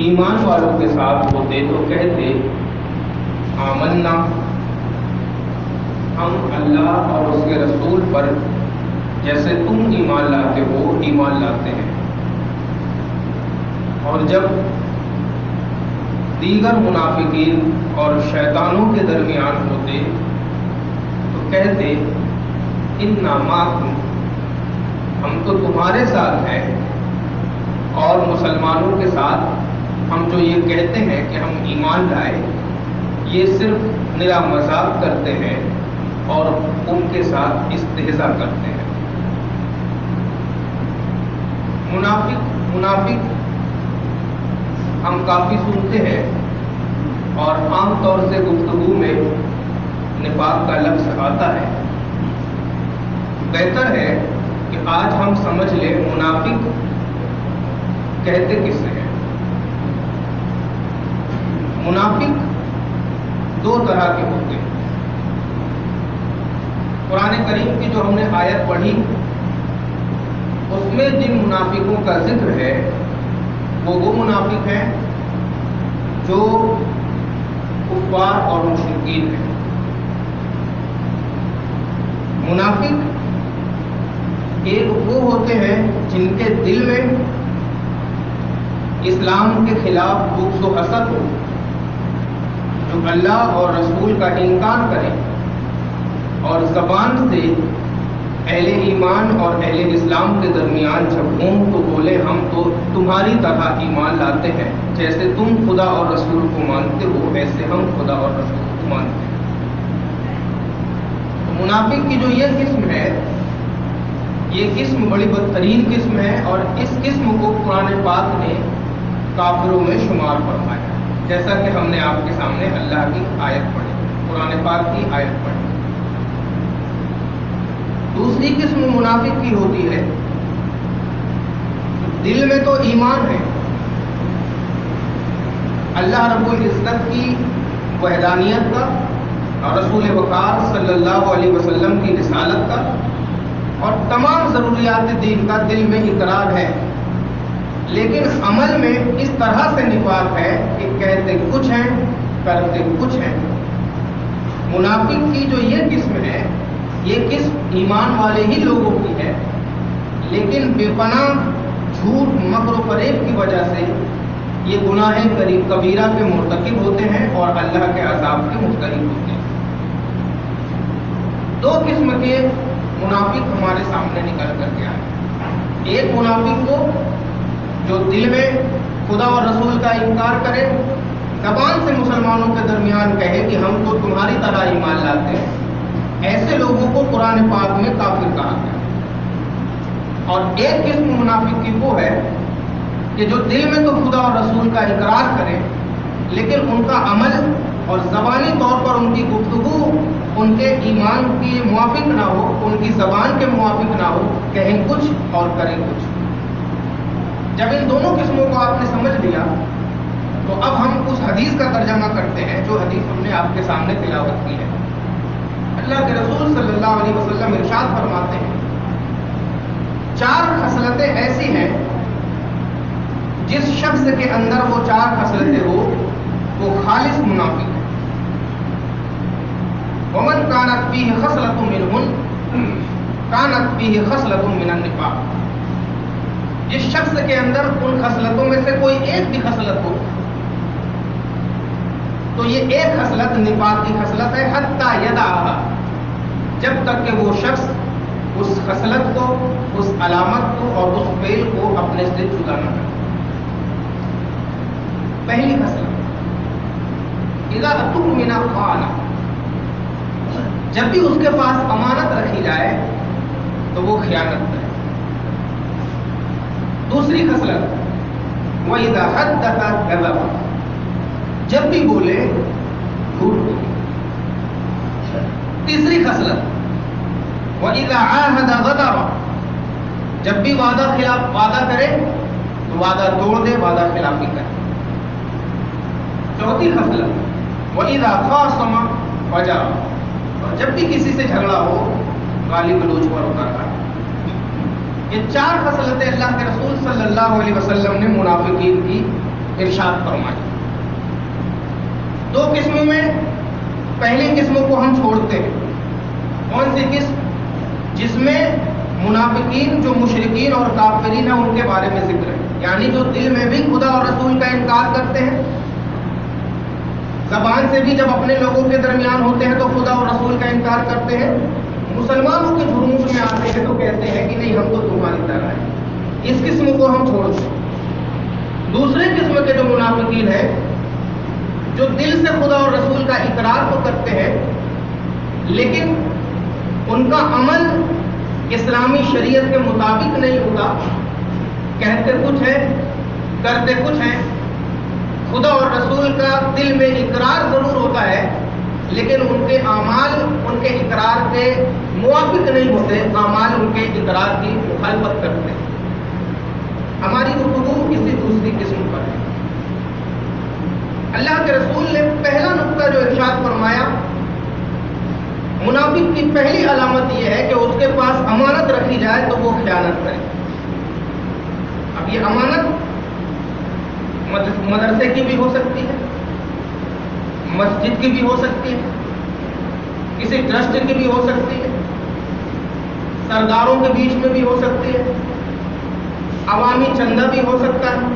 ایمان والوں کے ساتھ ہوتے تو کہتے آمنا، ہم اللہ اور اس کے رسول پر جیسے تم ایمان لاتے ہو ایمان لاتے ہیں، اور جب دیگر منافقین اور شیطانوں کے درمیان ہوتے تو کہتے انا معکم، ہم تو تمہارے ساتھ ہیں، اور مسلمانوں کے ساتھ ہم جو یہ کہتے ہیں کہ ہم ایمان لائے یہ صرف نرا مذاق کرتے ہیں اور ان کے ساتھ استہزاء کرتے ہیں۔ منافق ہم کافی سنتے ہیں اور عام طور سے گفتگو میں نفاق کا لفظ آتا ہے۔ بہتر ہے کہ آج ہم سمجھ لیں منافق کہتے کس سے ہیں۔ منافق دو طرح کے ہوتے ہیں۔ قرآن کریم کی جو ہم نے آیت پڑھی اس میں جن منافقوں کا ذکر ہے وہ منافق ہیں جو کفار اور مشرکین ہیں۔ منافق ایک وہ ہوتے ہیں جن کے دل میں اسلام کے خلاف بغض و حسد ہو، جو اللہ اور رسول کا انکار کریں اور زبان سے اہل ایمان اور اہل اسلام کے درمیان جب ہوں تو بولے ہم تو تمہاری طرح ایمان لاتے ہیں، جیسے تم خدا اور رسول کو مانتے ہو ایسے ہم خدا اور رسول کو مانتے ہیں۔ تو منافق کی جو یہ قسم ہے یہ قسم بڑی بدترین قسم ہے، اور اس قسم کو قرآن پاک نے کافروں میں شمار فرمایا، جیسا کہ ہم نے آپ کے سامنے اللہ کی آیت پڑھی، قرآن پاک کی آیت پڑھی۔ دوسری قسم منافق کی ہوتی ہے، دل میں تو ایمان ہے، اللہ رب العزت کی وحدانیت کا اور رسول وقار صلی اللہ علیہ وسلم کی رسالت کا اور تمام ضروریات دین کا دل میں اقرار ہے، لیکن عمل میں اس طرح سے نفاق ہے کہ کہتے کچھ ہیں کرتے کچھ ہیں۔ منافق کی جو یہ قسم ہے یہ قسم ایمان والے ہی لوگوں کی ہے، لیکن بے پناہ جھوٹ مکر و فریب کی وجہ سے یہ گناہ کبیرہ کے مرتکب ہوتے ہیں اور اللہ کے عذاب کے مستحق ہوتے ہیں۔ دو قسم کے منافق ہمارے سامنے نکل کر کے آئے۔ ایک منافق کو جو دل میں خدا اور رسول کا انکار کرے، زبان سے مسلمانوں کے درمیان کہے کہ ہم تو تمہاری طرح ایمان لاتے ہیں، ایسے لوگوں کو قرآن پاک میں کافر کہا گیا۔ اور ایک قسم منافق کی وہ ہے کہ جو دل میں تو خدا اور رسول کا اقرار کرے لیکن ان کا عمل اور زبانی طور پر ان کی گفتگو ان کے ایمان کے موافق نہ ہو، ان کی زبان کے موافق نہ ہو، کہیں کچھ اور کریں کچھ۔ جب ان دونوں قسموں کو آپ نے سمجھ لیا تو اب ہم اس حدیث کا ترجمہ کرتے ہیں جو حدیث ہم نے آپ کے سامنے تلاوت کی ہے۔ اللہ کے رسول صلی اللہ علیہ وسلم ارشاد فرماتے ہیں 4 خصلتیں ایسی ہیں جس شخص کے اندر وہ 4 خصلتیں ہو وہ خالص منافق ہے۔ ومن كانت فيه خصلة منهن كانت فيه خصلة من النفاق، جس شخص کے اندر ان خصلتوں میں سے کوئی ایک بھی خصلت ہو تو یہ ایک خصلت نفاق کی خصلت ہے، حتی یدعها، جب تک کہ وہ شخص اس خصلت کو، اس علامت کو اور اس فعل کو اپنے سے جدا نہ کرے۔ پہلی خصلت اذا اؤتمن خان، جب بھی اس کے پاس امانت رکھی جائے تو وہ خیانت کرے۔ دوسری خصلت وَإِذَا حَدَّثَ كَذَبَ، جب بھی بولے جھوٹ بولے۔ تیسری خصلت وَإِذَا عَاهَدَ غَدَرَ، جب بھی وعدہ کرے تو وعدہ توڑ دے، وعدہ خلافی کرے۔ چوتھی خصلت وَإِذَا خَاصَمَ فَجَرَ، اور جب بھی کسی سے جھگڑا ہو گالی گلوچ پر اترتا ہے۔ یہ 4 خصلتیں اللہ کے رسول صلی اللہ علیہ وسلم نے منافقین کی ارشاد فرمایا۔ دو قسموں میں پہلی قسم کو ہم چھوڑتے ہیں۔ کون سی قسم؟ جس میں منافقین جو مشرکین اور کافرین ہیں ان کے بارے میں ذکر ہے، یعنی جو دل میں بھی خدا اور رسول کا انکار کرتے ہیں، زبان سے بھی جب اپنے لوگوں کے درمیان ہوتے ہیں تو خدا اور رسول کا انکار کرتے ہیں، مسلمانوں کے جرموش میں آتے ہیں تو کہتے ہیں کہ نہیں ہم تو تمہاری طرح ہیں۔ اس قسم کو ہم چھوڑ دیں۔ دوسرے قسم کے جو منافقین ہیں، جو دل سے خدا اور رسول کا اقرار تو کرتے ہیں لیکن ان کا عمل اسلامی شریعت کے مطابق نہیں ہوتا، کہتے کچھ ہے کرتے کچھ ہیں، خدا اور رسول کا دل میں اقرار ضرور ہوتا ہے لیکن ان کے اعمال ان کے اقرار کے موافق نہیں ہوتے، اعمال ان کے اقرار کی مخالفت کرتے ہیں۔ ہماری گفتگو کسی دوسری قسم پر ہے۔ اللہ کے رسول نے پہلا نقطہ جو ارشاد فرمایا، منافق کی پہلی علامت یہ ہے کہ اس کے پاس امانت رکھی جائے تو وہ خیانت کرے۔ اب یہ امانت مدرسے کی بھی ہو سکتی ہے، مسجد کی بھی ہو سکتی ہے، کسی ٹرسٹ کی بھی ہو سکتی ہے، سرداروں کے بیچ میں بھی ہو سکتی ہے، عوامی چندہ بھی ہو سکتا ہے۔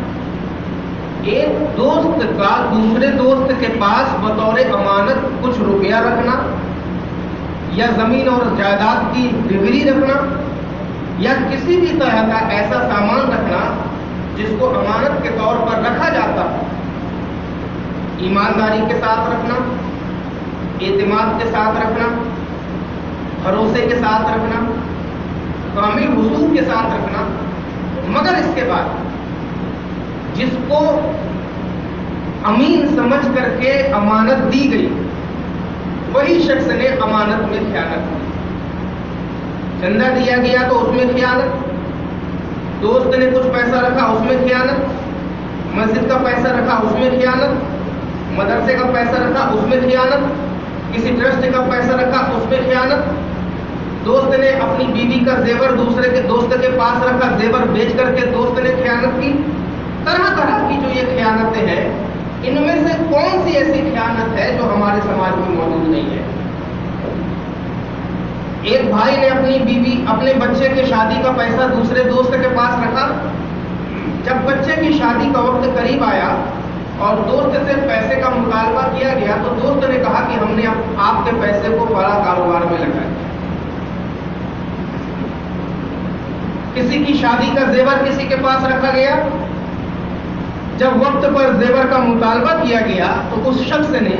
ایک دوست کا دوسرے دوست کے پاس بطور امانت کچھ روپیہ رکھنا یا زمین اور جائیداد کی ڈگری رکھنا یا کسی بھی طرح کا ایسا سامان رکھنا جس کو امانت کے طور پر رکھا جاتا ہے، ایمانداری کے ساتھ رکھنا، اعتماد کے ساتھ رکھنا، بھروسے کے ساتھ رکھنا، کامل وصول کے ساتھ رکھنا، مگر اس کے بعد جس کو امین سمجھ کر کے امانت دی گئی وہی شخص نے امانت میں خیانت کی۔ چندہ دیا گیا تو اس میں خیانت، دوست نے کچھ پیسہ رکھا اس میں خیانت، مسجد کا پیسہ رکھا اس میں خیانت، مدرسے کا پیسہ رکھا اس میں خیانت، کسی ٹرسٹ کا پیسہ رکھا اس میں خیانت، دوست نے اپنی بیوی کا زیور دوسرے کے دوست کے پاس رکھا، زیور بیچ کر کے دوست نے خیانت کی۔ طرح طرح کی جو یہ خیانتیں ہیں، ان میں سے کون سی ایسی خیانت ہے جو ہمارے سماج میں موجود نہیں ہے؟ ایک بھائی نے اپنی بیوی اپنے بچے کے شادی کا پیسہ دوسرے دوست کے پاس رکھا، جب بچے کی شادی کا وقت قریب آیا اور دوست سے پیسے کا مطالبہ کیا گیا تو دوست نے کہا کہ ہم نے آپ کے پیسے کو بڑا کاروبار میں لگایا۔ کسی کی شادی کا زیور کسی کے پاس رکھا گیا، جب وقت پر زیور کا مطالبہ کیا گیا تو اس شخص نے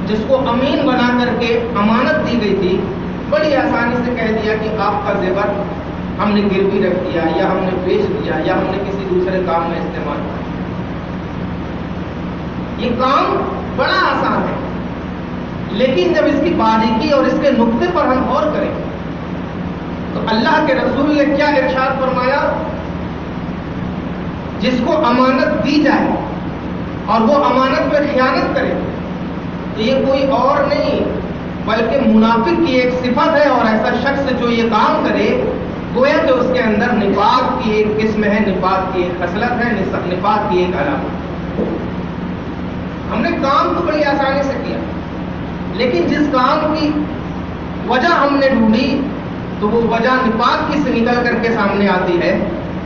جس کو امین بنا کر کے امانت دی گئی تھی بڑی آسانی سے کہہ دیا کہ آپ کا زیور ہم نے گروی رکھ دیا یا ہم نے بیچ دیا یا ہم نے کسی دوسرے کام میں استعمال کیا۔ یہ کام بڑا آسان ہے لیکن جب اس کی باریکی اور اس کے نقطے پر ہم غور کریں تو اللہ کے رسول نے کیا ارشاد فرمایا؟ جس کو امانت دی جائے اور وہ امانت پر خیانت کرے تو یہ کوئی اور نہیں بلکہ منافق کی ایک صفت ہے، اور ایسا شخص جو یہ کام کرے گویا کہ اس کے اندر نفاق کی ایک قسم ہے، نفاق کی ایک خصلت ہے، نفاق کی ایک علامت۔ ہم نے کام تو بڑی آسانی سے کیا لیکن جس کام کی وجہ ہم نے ڈھونڈی تو وہ وجہ نفاق کی سے نکل کر کے سامنے آتی ہے،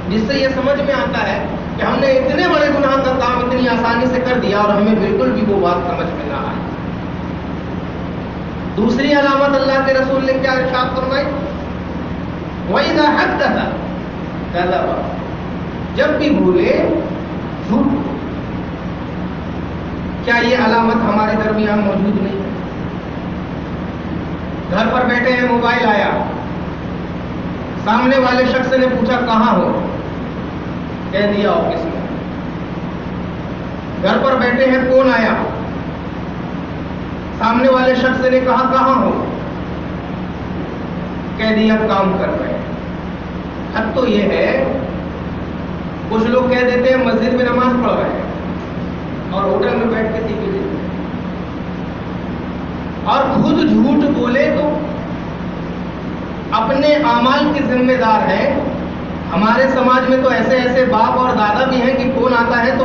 جس سے یہ سمجھ میں آتا ہے کہ ہم نے اتنے بڑے گناہ کا کام اتنی آسانی سے کر دیا اور ہمیں بالکل بھی وہ بات سمجھ میں نہ آئی۔ دوسری علامت اللہ کے رسول نے کیا ارشاد فرمائی؟ وَإِذَا حَدَّثَ كَذَبَ، جب بھی بھولے جھوٹ۔ کیا یہ علامت ہمارے درمیان موجود نہیں ہے؟ گھر پر بیٹھے ہیں، موبائل آیا، سامنے والے شخص نے پوچھا کہاں ہو، کہہ دیا آفس میں۔ گھر پر بیٹھے ہیں، فون آیا، سامنے والے شخص نے کہا کہاں ہو، کہہ دیا کام کر رہے ہیں۔ حد تو یہ ہے کچھ لوگ کہہ دیتے ہیں مسجد میں نماز پڑھ رہے ہیں اور ہوٹل میں بیٹھ کے ٹی وی دیکھ رہے ہیں، اور خود جھوٹ بولے تو اپنے اعمال کے ذمہ دار ہیں۔ ہمارے سماج میں تو ایسے ایسے باپ اور دادا بھی ہیں کہ فون آتا ہے تو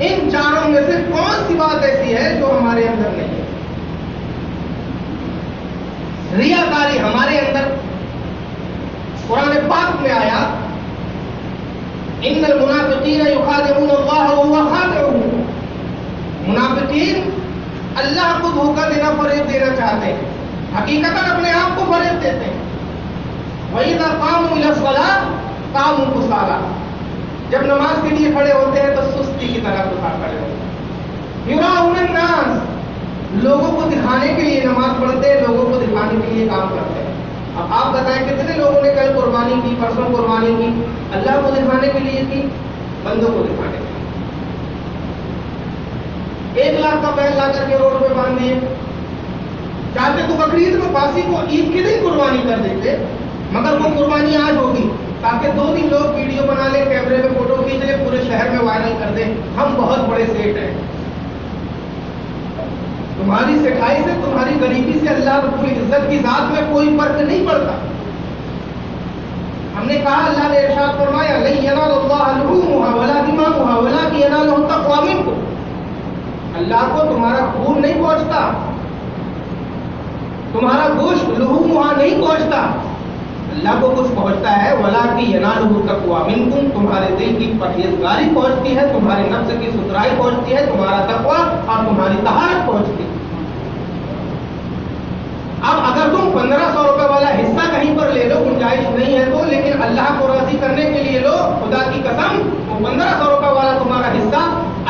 ان چاروں میں سے کون سی بات ایسی ہے جو ہمارے اندر نہیں ہے؟ ریاکاری ہمارے اندر قرآن پاک میں آیا ان المنافقین یخادعون اللہ وهو خادعهم، منافقین اللہ کو دھوکہ دینا، فریب دینا چاہتے ہیں، حقیقتاً اپنے آپ کو فریب دیتے ہیں۔ وَإِذَا قَامُوا إِلَى الصَّلَاةِ قَامُوا كُسَالَىٰ، جب نماز کے لیے کھڑے ہوتے ہیں تو سستی کی طرح کھڑے ہوتے ہیں۔ یُرَاءُونَ النَّاسَ، لوگوں کو دکھانے کے لیے نماز پڑھتے ہیں، لوگوں کو دکھانے کے لیے کام کرتے ہیں۔ اب آپ بتائیں کتنے لوگوں نے کل قربانی کی، پرسوں قربانی کی، اللہ کو دکھانے کے لیے کی، بندوں کو دکھانے کے لیے؟ 1 لاکھ کا بیل لا کر کے روڈ پہ باندھ دیے، چاہتے تو بقرعید میں باسی کو عید کے دن قربانی کر دیتے، مگر وہ قربانی آج ہوگی تاکہ 2 دن لوگ ویڈیو بنا لیں، کیمرے میں فوٹو کھینچ لیں، پورے شہر میں وائرل کر دیں، ہم بہت بڑے سیٹ ہیں۔ تمہاری سٹھائی سے، تمہاری غریبی سے اللہ رب العزت کی ذات میں کوئی فرق نہیں پڑتا۔ ہم نے کہا، اللہ نے ارشاد فرمایا لَن يَنَالَ اللَّهَ لُحُومُهَا وَلَا دِمَاؤُهَا وَلَٰكِن يَنَالُهُ التَّقْوَىٰ مِنكُمْ، اللہ کو تمہارا خون نہیں پہنچتا، تمہارا گوشت لحومها نہیں پہنچتا، اللہ کو کچھ پہنچتا ہے وَلَٰكِن يَنَالُهُ التَّقْوَىٰ مِنكُمْ، تمہارے دل کی پرہیزگاری پہنچتی ہے، تمہارے نفس کی ستھرائی پہنچتی ہے، تمہارا تقویٰ اور تمہاری طہارت پہنچتی ہے۔ اب اگر تم 1500 روپے والا حصہ کہیں پر لے لو، گنجائش نہیں ہے تو، لیکن اللہ کو راضی کرنے کے لیے لو، خدا کی قسم وہ 1500 روپے والا تمہارا حصہ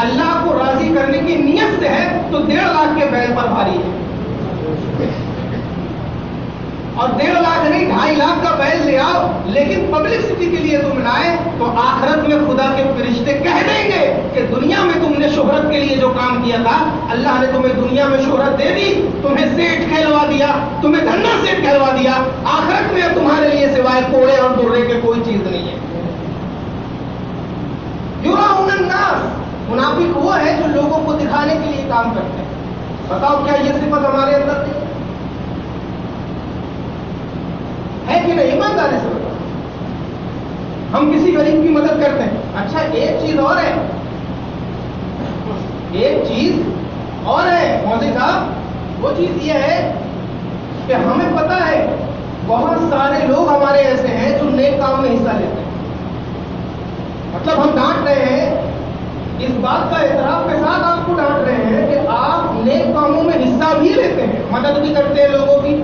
اللہ کو راضی کرنے کی نیت سے ہے تو 1.5 لاکھ کے بیل پر بھاری ہے، اور 1.5 لاکھ نہیں 2.5 لاکھ کا بیل لے آؤ، لیکن پبلسٹی کے لیے تم لائے تو آخرت میں خدا کے فرشتے کہہ دیں گے کہ دنیا میں تم نے شہرت کے لیے جو کام کیا تھا، اللہ نے تمہیں دنیا میں شہرت دے دی، تمہیں سیٹ کہلوا دیا، تمہیں دھنا سیٹ کہلوا دیا، آخرت میں تمہارے لیے سوائے کوڑے اور درے کے کوئی چیز نہیں ہے۔ یراؤن الناس، منافق وہ ہے جو لوگوں کو دکھانے کے لیے کام کرتے ہیں۔ بتاؤ کیا یہ صفت ہمارے اندر نہیں ہے کہ نہیں؟ ایمانداری سے بتاؤ، ہم کسی غریب کی مدد کرتے ہیں۔ اچھا ایک چیز اور ہے، ایک چیز اور ہے مودی صاحب، وہ چیز یہ ہے کہ ہمیں پتا ہے بہت سارے لوگ ہمارے ایسے ہیں جو نیک کام میں حصہ لیتے ہیں، مطلب ہم ڈانٹ رہے ہیں، اس بات کا اعتراف کے ساتھ آپ کو ڈانٹ رہے ہیں کہ آپ نیک کاموں میں حصہ بھی لیتے ہیں، مدد بھی کرتے ہیں لوگوں کی،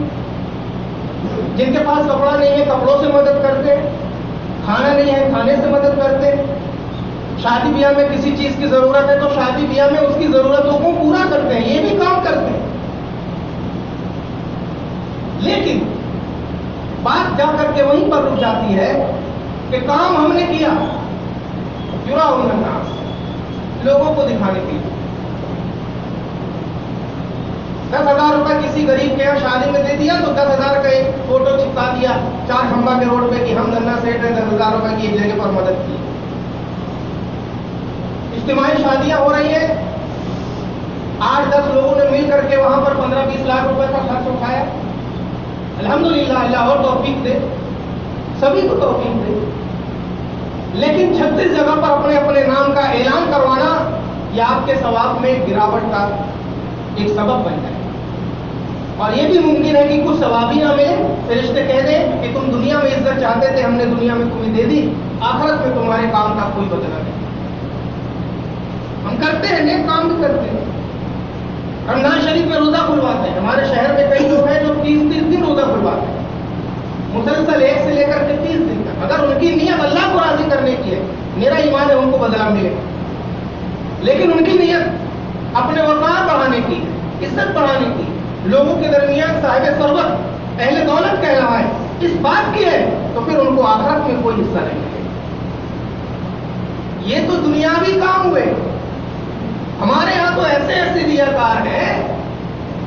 جن کے پاس کپڑا نہیں ہے کپڑوں سے مدد کرتے، کھانا نہیں ہے کھانے سے مدد کرتے، شادی بیاہ میں کسی چیز کی ضرورت ہے تو شادی بیاہ میں اس کی ضرورتوں کو پورا کرتے ہیں، یہ بھی کام کرتے ہیں۔ لیکن بات جا کر کے وہیں پر رک جاتی ہے کہ کام ہم نے کیا، یراؤن الناس، لوگوں کو دکھانے کے لیے۔ 10,000 روپے کسی غریب کے یہاں شادی میں دے دیا تو 10,000 کا ایک فوٹو چپکا دیا 4 کھمبا کے روڈ پہ کہ ہم دھنا سیٹ ہیں، 10,000 روپے کی ایک جگہ پر مدد کی۔ اجتماعی شادیاں ہو رہی ہیں، 8-10 لوگوں نے مل کر کے وہاں پر 15-20 لاکھ روپے کا خرچ اٹھایا، الحمدللہ اللہ اور توفیق دے، سبھی کو توفیق دے، لیکن 36 جگہ پر اپنے اپنے نام کا اعلان کروانا یہ آپ کے ثواب میں گراوٹ کا ایک سبب بن جائے، اور یہ بھی ممکن ہے کہ کچھ ثواب ہی نہ ملے، فرشتے کہہ دیں کہ تم دنیا میں عزت چاہتے تھے، ہم نے دنیا میں تمہیں دے دی، آخرت میں تمہارے کام کا کوئی بدلہ نہیں۔ ہم کرتے ہیں، نیک کام بھی کرتے ہیں، رمضان شریف میں روزہ کھلواتے ہیں، ہمارے شہر میں کئی لوگ ہیں جو 30 دن روزہ کھلواتے ہیں، مسلسل 1 سے لے کر کے 30 دن تک، اگر ان کی نیت اللہ کو راضی کرنے کی ہے، میرا ایمان ہے ان کو بدلہ ملے، لیکن ان کی نیت اپنے وقار بڑھانے کی، عزت بڑھانے کی، لوگوں کے درمیان صاحب ثروت، اہل دولت کہلائے، اس بات کی ہے تو پھر ان کو آخرت میں کوئی حصہ نہیں ملے۔ یہ تو دنیاوی کام ہوئے، ہمارے ہاں تو ایسے ایسے ریاکار ہیں،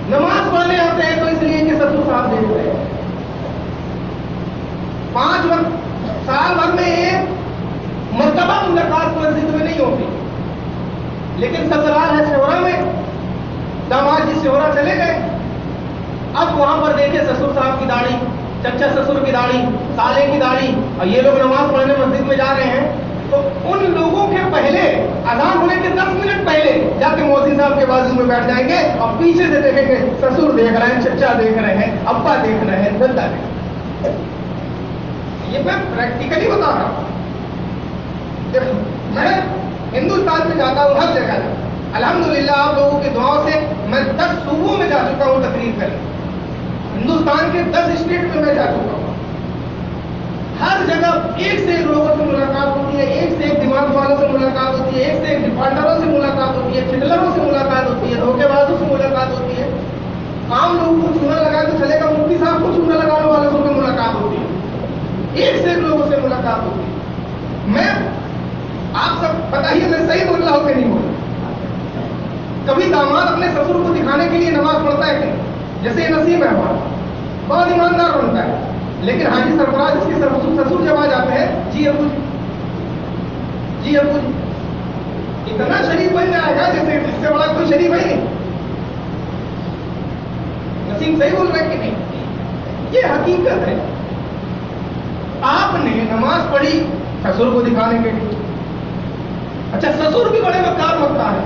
نماز پڑھنے آتے ہیں تو اس لیے کہ سسر صاحب دیکھ رہے ہیں، 5 وقت سال بھر میں ایک مرتبہ ملاقات مسجد میں نہیں ہوتی، لیکن سسرال ہے شہرہ میں، داماد جی شہرہ چلے گئے، اب وہاں پر دیکھیں سسر صاحب کی داڑھی، چچا سسر کی داڑھی، سالے کی داڑھی، اور یہ لوگ نماز پڑھنے مسجد میں جا رہے ہیں، تو ان لوگوں کے پہلے اذان ہونے کے 10 منٹ پہلے جا کے مؤذن صاحب کے بازو میں بیٹھ جائیں گے اور پیچھے سے دیکھیں گے سسر دیکھ رہے ہیں, چچا دیکھ رہے ہیں, ابا دیکھ رہے ہیں, دادا دیکھ رہے ہیں. یہ میں پریکٹیکلی بتا رہا ہوں. میں ہندوستان میں جاتا ہوں, ہر جگہ جاتا ہوں. الحمدللہ آپ لوگوں کی دعاؤں سے میں 10 صوبوں میں جا چکا ہوں تقریر کرنے. ہندوستان کے 10 اسٹیٹ میں جا چکا ہوں. ہر جگہ ایک سے ایک لوگوں سے ملاقات ہوتی ہے, ایک سے ایک دماغ والوں سے ملاقات ہوتی ہے, ایک سے ایک ڈفالٹروں سے ملاقات ہوتی ہے, چٹلروں سے ملاقات ہوتی ہے, دھوکے بازوں سے ملاقات ہوتی ہے. عام لوگوں کو چونا لگا تو چلے گا, مفتی صاحب کو چونا لگانے والوں سے ملاقات ہوتی ہے, ایک سے ایک لوگوں سے ملاقات ہوتی ہے. میں آپ سب بتائیے میں صحیح بول رہا ہوں کہ نہیں بول رہا؟ کبھی داماد اپنے سسر کو دکھانے کے لیے نماز پڑھتا ہے کہ نہیں؟ جیسے یہ نصیب ہے ہمارا, بہت ایماندار بنتا ہے, لیکن حاجی سرفراز اس کے سسر جب آ جاتے ہیں, جی ابو جی, جی ابو جی, اتنا شریف بن جائے گا جیسے اس سے بڑا کوئی شریف ہے نہیں. نصیب صحیح بول رہے ہیں کہ نہیں؟ یہ حقیقت ہے. آپ نے نماز پڑھی سسر کو دکھانے کے لیے. اچھا, سسر بھی بڑے مقدار مکتا ہے,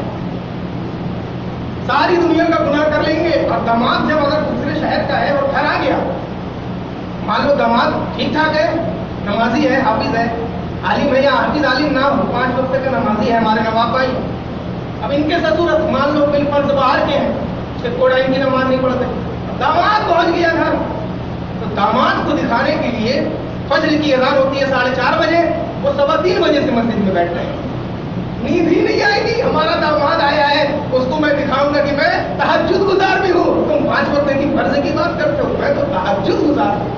ساری دنیا کا گناہ کر لیں گے, اور داماد جب اگر دوسرے شہر کا ہے اور گھر آ گیا, مان لو داماد ٹھیک ٹھاک ہے, نمازی ہے, حافظ ہے, عالم ہے, یا حافظ عالم نہ ہو, 5 وقت کا نمازی ہے, ہمارے نواب بھائی. اب ان کے سسر مان لو بالفرض باہر کے ہیں, کہ کوڑا ان کی نماز نہیں پڑھتے. داماد پہنچ گیا گھر, تو داماد کو دکھانے کے لیے فجر کی اذان ہوتی ہے 4:30 بجے, وہ 3:15 بجے سے مسجد میں بیٹھ رہے ہیں. نیند ہی نہیں آئے گی, ہمارا داماد آیا ہے, اس کو میں دکھاؤں گا کہ میں تہجد گزار بھی ہوں. تم 5 وقت کی فرض کی بات کرتے ہو, میں تو تہجد گزار ہوں.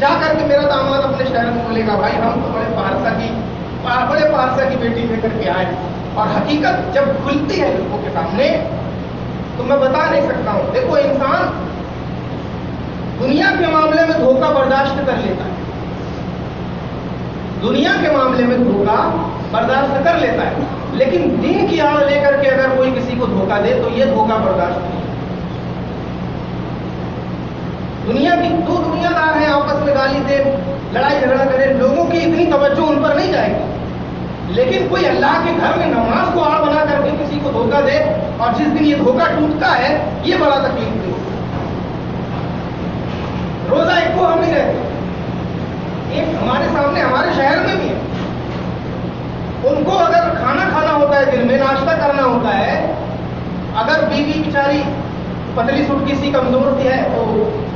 جا کر کے میرا داماد اپنے شہر میں بولے گا, بھائی ہم تو بڑے پارسا کی بیٹی لے کر کے آئے. اور حقیقت جب کھلتی ہے لوگوں کے سامنے تو میں بتا نہیں سکتا ہوں. دیکھو, انسان دنیا کے معاملے میں دھوکہ برداشت کر لیتا ہے, دنیا کے معاملے میں دھوکہ برداشت کر لیتا ہے, لیکن دین کی آڑ لے کر کے اگر کوئی کسی کو دھوکہ دے تو یہ دھوکہ برداشت نہیں. دنیا کی 2 دنیا دار ہیں, آپس میں گالی دے, لڑائی جھگڑا کرے, لوگوں کی اتنی توجہ ان پر نہیں جائے گی. لیکن کوئی اللہ کے گھر میں نماز کو آڑ بنا کر کے کسی کو دھوکہ دے, اور جس دن یہ دھوکہ ٹوٹتا ہے, یہ بڑا تکلیف دے. روزہ ایک کو ہم نہیں رہتے, ایک ہمارے سامنے ہمارے شہر میں بھی ہے, ان کو اگر کھانا کھانا ہوتا ہے, دن میں ناشتہ کرنا ہوتا ہے, اگر بیوی بیچاری پتلی سٹکی سی کمزور سی ہے تو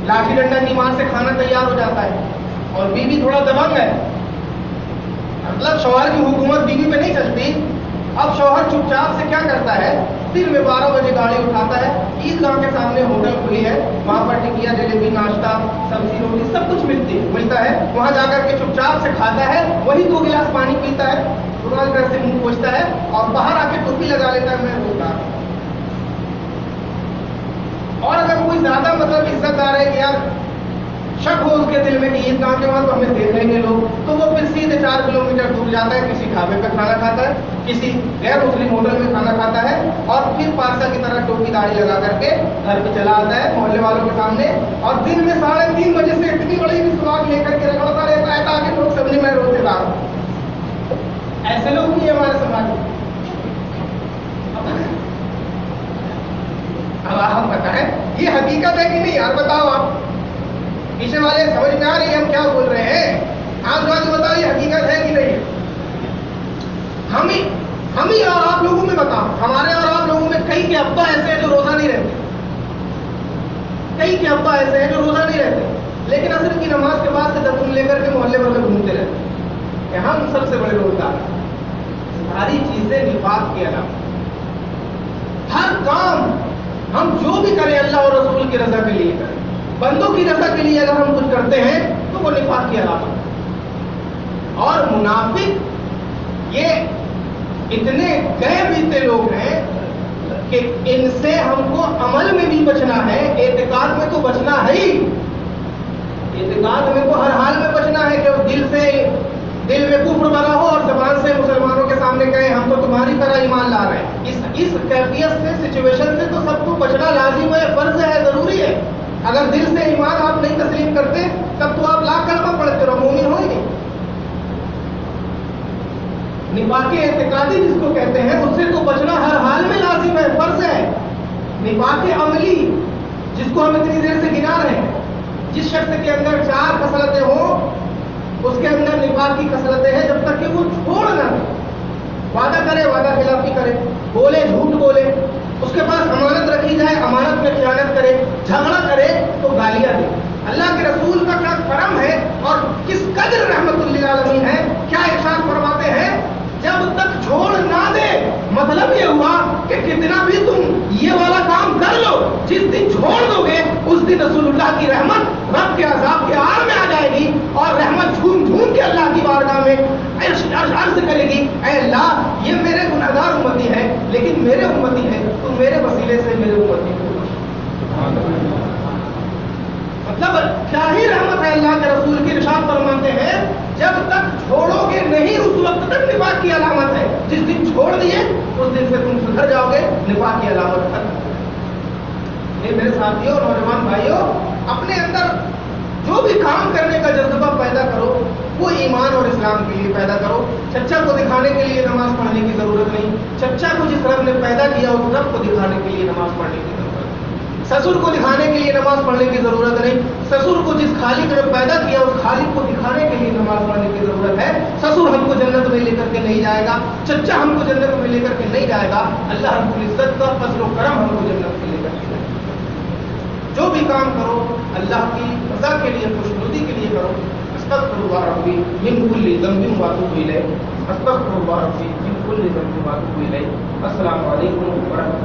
لاٹھی ڈنڈا کی مار سے کھانا تیار ہو جاتا ہے, اور بیوی تھوڑا دبنگ ہے, مطلب شوہر کی حکومت بیوی پہ نہیں چلتی. اب شوہر چپ چاپ سے کیا کرتا ہے, دن میں 12 بجے گاڑی اٹھاتا ہے, عیدگاہ کے سامنے ہوٹل کھلی ہے, وہاں پر ٹکیا جلیبی ناشتہ سبزی روٹی سب کچھ ملتا ہے, وہاں جا کر کے چپ چاپ سے کھاتا ہے, وہی 2 گلاس پانی پیتا ہے, قرآن گھر سے منہ پوچھتا ہے, اور باہر آ کے ٹوپی لگا لیتا ہے, میں روتا. اور اگر کوئی زیادہ مطلب عزت دار ہے کہ یار شک ہو اس کے دل میں کہ عیدگاہ کے بعد تو ہمیں دیکھ لیں گے لوگ, تو وہ پھر سیدھے 4 کلومیٹر دور جاتا ہے, کسی ڈھابے پہ کھانا کھاتا ہے, کسی غیر مسلم ہوٹل میں کھانا کھاتا ہے, اور پھر پارسا کی طرح ٹوپی داڑھی لگا کر کے گھر پہ چلا آتا ہے محلے والوں کے سامنے, اور دن میں 3:30 بجے سے اتنی بڑی مسواک لے کر کے رگڑتا رہتا ہے تاکہ لوگ سمجھے میں روزے دار ہوں. ایسے لوگ بھی ہمارے سماج میں. اب آپ بتائیں یہ حقیقت ہے کہ نہیں یار, بتاؤ آپ پیچھے والے سمجھ میں آ رہی ہے ہم کیا بول رہے ہیں؟ آپ بتاؤ یہ حقیقت ہے کہ نہیں؟ ہم ہی اور آپ لوگوں میں بتاؤ, ہمارے اور آپ لوگوں میں کئی کے ابا ایسے ہیں جو روزہ نہیں رہتے, کئی کے ابا ایسے ہیں جو روزہ نہیں رہتے, لیکن عصر کی نماز کے بعد سے دفتر لے کر کے محلے بھر میں گھومتے رہتے ہیں کہ ہم سب سے بڑے روزگار ہیں. ساری چیزیں نفاق کی علامت. ہر کام ہم جو بھی کریں اللہ اور رسول کی رضا کے لیے کریں, بندوں کی رضا کے لیے اگر ہم کچھ کرتے ہیں تو وہ نفاق کی علامت ہے. اور منافق یہ اتنے گئے بیتے لوگ ہیں کہ ان سے ہم کو عمل میں بھی بچنا ہے, اعتقاد میں تو بچنا ہے ہی, اعتقاد میں تو ہر حال میں بچنا ہے کہ دل میں کفر بنا ہو اور زبان سے مسلمانوں کے سامنے کہیں ہم تو تمہاری طرح ایمان لا رہے ہیں. اس کیفیت سے, سچویشن سے تو سب کو بچنا لازم ہے, فرض ہے, ضروری ہے. اگر دل سے ایمان آپ نہیں تسلیم کرتے تب تو آپ لاکھ کلمہ پڑھتے رہو, مومن ہو ہی نہیں. نفاق اعتقادی جس کو کہتے ہیں اس سے تو بچنا ہر حال میں لازم ہے، فرض ہے۔ نفاق عملی جس کو ہم اتنی دیر سے گنا رہے ہیں، جس شخص کے اندر 4 خصلتیں ہوں اس کے اندر نفاق کی خصلتیں ہیں جب تک کہ وہ چھوڑ نہ دے۔ وعدہ کرے وعدہ خلافی کرے، بولے جھوٹ بولے، اس کے پاس امانت رکھی جائے امانت میں خیانت کرے، جھگڑا کرے تو گالیاں دے۔ اللہ کے رسول کا کیا کرم ہے اور کس قدر رحمت للعالمین ہے، کیا ارشاد فرماتے ہیں، جب تک چھوڑ نہ دے، مطلب یہ ہوا کہ کتنا بھی تم یہ والا کام کر لو، جس دن چھوڑ دو گے اس دن رسول اللہ کی رحمت رب کے عذاب کے آڑ میں آ جائے گی، اور رحمت جھوم جھوم کے اللہ کی بارگاہ میں عرض کرے گی، اے اللہ یہ میرے گناہگار امتی ہے لیکن میرے امتی ہے، تو میرے وسیلے سے میرے امتی کو مطلب کیا ہی رحمت ہے اللہ کے رسول کی۔ ارشاد فرماتے ہیں جب تک چھوڑو گے نہیں اس وقت تک نفاق کی علامت ہے، جس دن چھوڑ دیے اس دن سے تم سدھر جاؤ گے، نفاق کی علامت ختم۔ یہ میرے ساتھیوں نوجوان بھائیوں، اپنے اندر جو بھی کام کرنے کا جذبہ پیدا کرو وہ ایمان اور اسلام کے لیے پیدا کرو۔ چچا کو دکھانے کے لیے نماز پڑھنے کی ضرورت نہیں، چچا کو جس رب نے پیدا کیا اس رب کو دکھانے کے لیے نماز پڑھنے کی ضرورت ہے۔ سسر کو دکھانے کے لیے نماز پڑھنے کی ضرورت نہیں، سسر کو جس خالق نے پیدا کیا اس خالق کو دکھانے کے لیے نماز پڑھنے کی ضرورت ہے۔ سسر ہم کو جنت میں لے کر کے نہیں جائے گا، چچا ہم کو جنت میں لے کر کے نہیں جائے گا، اللہ رب العزت کا فضل و کرم ہم کو جنت میں لے کر کے جائے گا۔ جو بھی کام کرو اللہ کی رضا کے لیے، خوشنودی کے لیے کرو۔ استغفر اللہ ربی من کل ذنب واتوب الیہ، استغفر اللہ ربی من کل ذنب واتوب الیہ۔ السلام علیکم ورحمۃ اللہ۔